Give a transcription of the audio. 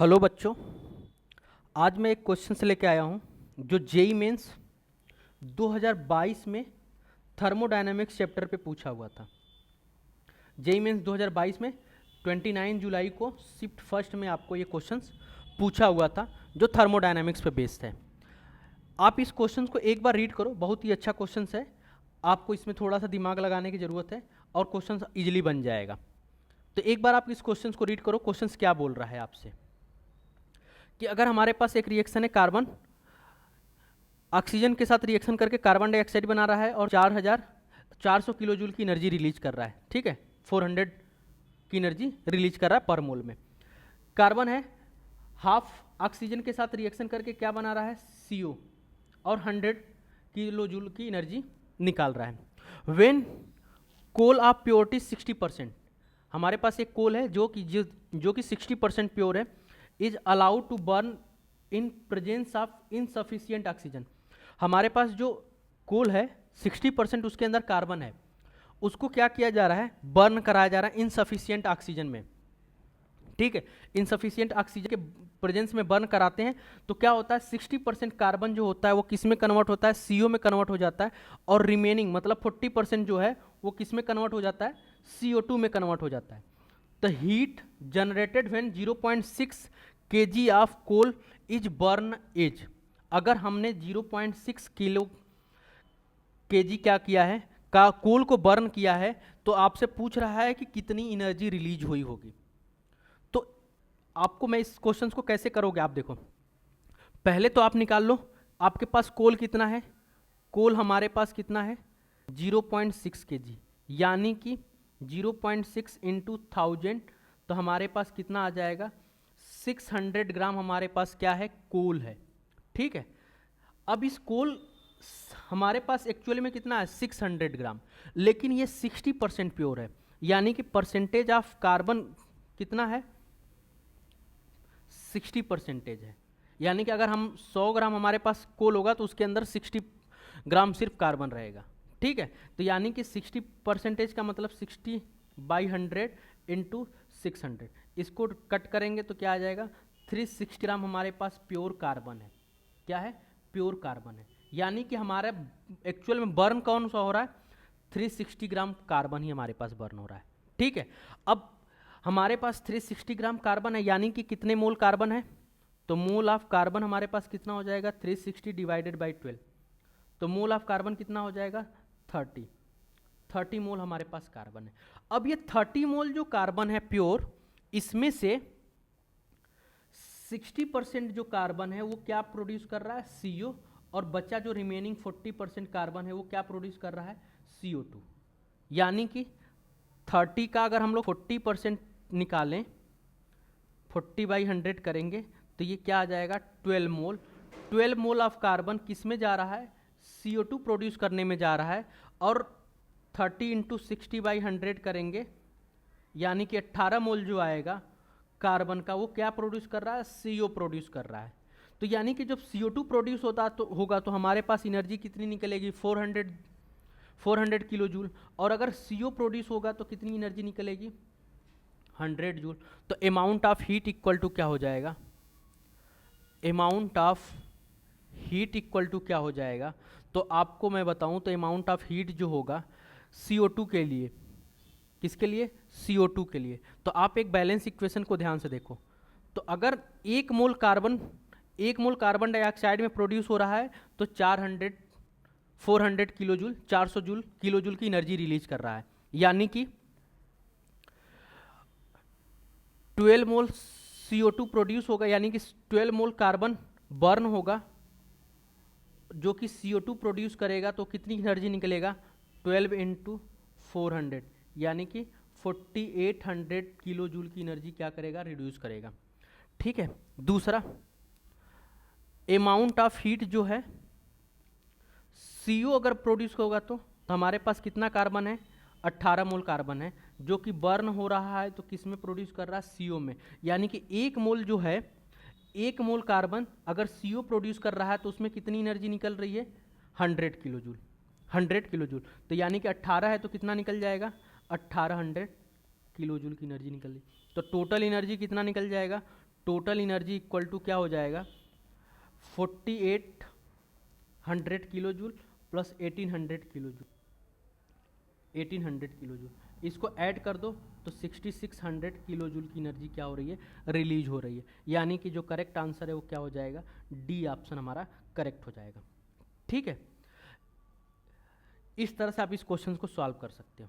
Hello बच्चों, आज मैं एक क्वेश्चन से लेके आया हूँ जो जेई मेंस 2022 में थर्मोडायनामिक्स चैप्टर पे पूछा हुआ था। जेई मेंस 2022 में 29 जुलाई को शिफ्ट फर्स्ट में आपको ये क्वेश्चंस पूछा हुआ था जो थर्मोडायनामिक्स पे बेस्ड है। आप इस क्वेश्चन को एक बार रीड करो, बहुत ही अच्छा क्वेश्चन है। आपको इसमें थोड़ा सा दिमाग लगाने की ज़रूरत है और क्वेश्चन ईजिली बन जाएगा। तो एक बार आप इस क्वेश्चन को रीड करो। क्वेश्चन क्या बोल रहा है आपसे कि अगर हमारे पास एक रिएक्शन है, कार्बन ऑक्सीजन के साथ रिएक्शन करके कार्बन डाइऑक्साइड बना रहा है और 400 किलो जूल की एनर्जी रिलीज कर रहा है। ठीक है, 400 की एनर्जी रिलीज कर रहा है पर मोल में। कार्बन है, हाफ ऑक्सीजन के साथ रिएक्शन करके क्या बना रहा है, CO, और 100 किलो जूल की एनर्जी निकाल रहा है। व्हेन कोल ऑफ प्योरिटी 60%, हमारे पास एक कोल है जो कि 60% प्योर है, is allowed to burn in presence of insufficient oxygen. हमारे पास जो कोल है 60% उसके अंदर कार्बन है, उसको क्या किया जा रहा है, बर्न कराया जा रहा है इनसफिशियंट ऑक्सीजन में। ठीक है, इनसफिशियंट ऑक्सीजन के प्रेजेंस में बर्न कराते हैं तो क्या होता है, 60% कार्बन जो होता है वो किस में कन्वर्ट होता है, CO में कन्वर्ट हो जाता है, और रिमेनिंग मतलब 40% जो है वो किस में कन्वर्ट हो जाता है, CO2 में कन्वर्ट हो जाता है। The heat generated when 0.6 kg of coal is burn is, अगर हमने 0.6 किलो kg क्या किया है, का कोल को बर्न किया है, तो आपसे पूछ रहा है कि कितनी एनर्जी रिलीज हुई होगी। तो आपको मैं इस क्वेश्चन को कैसे करोगे, आप देखो, पहले तो आप निकाल लो आपके पास कोल कितना है। कोल हमारे पास कितना है, 0.6 kg, यानी कि 0.6 इंटू 1000, तो हमारे पास कितना आ जाएगा, 600 ग्राम हमारे पास क्या है, कोल है। ठीक है, अब इस कोल हमारे पास एक्चुअली में कितना है, 600 ग्राम, लेकिन ये 60% प्योर है, यानी कि परसेंटेज ऑफ कार्बन कितना है, 60% है। यानी कि अगर हम 100 ग्राम हमारे पास कोल होगा तो उसके अंदर 60 ग्राम सिर्फ कार्बन रहेगा। ठीक है, तो यानी कि 60% का मतलब 60/100 इंटू 600, इसको कट करेंगे तो क्या आ जाएगा, 360 ग्राम हमारे पास प्योर कार्बन है। क्या है, प्योर कार्बन है, यानी कि हमारा एक्चुअल में बर्न कौन सा हो रहा है, 360 ग्राम कार्बन ही हमारे पास बर्न हो रहा है। ठीक है, अब हमारे पास 360 ग्राम कार्बन है, यानी कि कितने मोल कार्बन है, तो मोल ऑफ कार्बन हमारे पास कितना हो जाएगा, 360 डिवाइडेड बाई 12, तो मोल ऑफ कार्बन कितना हो जाएगा, 30 मोल हमारे पास कार्बन है। अब ये 30 मोल जो कार्बन है प्योर, इसमें से 60% जो कार्बन है वो क्या प्रोड्यूस कर रहा है, CO, और बचा जो रिमेनिंग 40% कार्बन है वो क्या प्रोड्यूस कर रहा है, CO2। यानी कि 30 का अगर हम लोग 40% निकालें, 40/100 करेंगे तो ये क्या आ जाएगा, 12 मोल। 12 मोल ऑफ कार्बन किस में जा रहा है, CO2 प्रोड्यूस करने में जा रहा है, और 30 इंटू 60/100 करेंगे, यानी कि 18 मोल जो आएगा कार्बन का वो क्या प्रोड्यूस कर रहा है, CO प्रोड्यूस कर रहा है। तो यानी कि जब CO2 प्रोड्यूस होगा तो हमारे पास एनर्जी कितनी निकलेगी, 400 किलो जूल, और अगर CO प्रोड्यूस होगा तो कितनी एनर्जी निकलेगी, 100 जूल। तो amount of heat equal to क्या हो जाएगा, amount of heat equal to क्या हो जाएगा, तो आपको मैं बताऊं तो अमाउंट ऑफ हीट जो होगा CO2 के लिए, किसके लिए, CO2 के लिए, तो आप एक बैलेंस इक्वेशन को ध्यान से देखो। तो अगर 1 मोल कार्बन डाइऑक्साइड में प्रोड्यूस हो रहा है तो 400 किलो जूल, 400 किलो जूल की एनर्जी रिलीज कर रहा है, यानी कि 12 मोल CO2 प्रोड्यूस होगा, यानी कि 12 मोल कार्बन बर्न होगा जो कि CO2 प्रोड्यूस करेगा, तो कितनी एनर्जी निकलेगा, 12 इंटू 400, यानी कि 4800 किलो जूल की एनर्जी क्या करेगा, रिड्यूस करेगा। ठीक है, दूसरा अमाउंट ऑफ हीट जो है, CO अगर प्रोड्यूस होगा तो हमारे पास कितना कार्बन है, 18 मोल कार्बन है, जो कि बर्न हो रहा है तो किस में प्रोड्यूस कर रहा है, CO में, यानी कि 1 मोल जो है, 1 मोल कार्बन अगर CO प्रोड्यूस कर रहा है तो उसमें कितनी एनर्जी निकल रही है, 100 किलो जूल, 100 किलो जूल। तो यानी कि 18 है तो कितना निकल जाएगा, 1800 किलो जूल की एनर्जी निकल रही, तो टोटल एनर्जी कितना निकल जाएगा, टोटल एनर्जी इक्वल टू क्या हो जाएगा, 4800 kilo joule plus 1800 kilo joule, 1800 kilo joule, इसको ऐड कर दो तो 6600 किलो जूल की एनर्जी क्या हो रही है, रिलीज हो रही है। यानी कि जो करेक्ट आंसर है वो क्या हो जाएगा, डी ऑप्शन हमारा करेक्ट हो जाएगा। ठीक है, इस तरह से आप इस क्वेश्चन को सॉल्व कर सकते हो।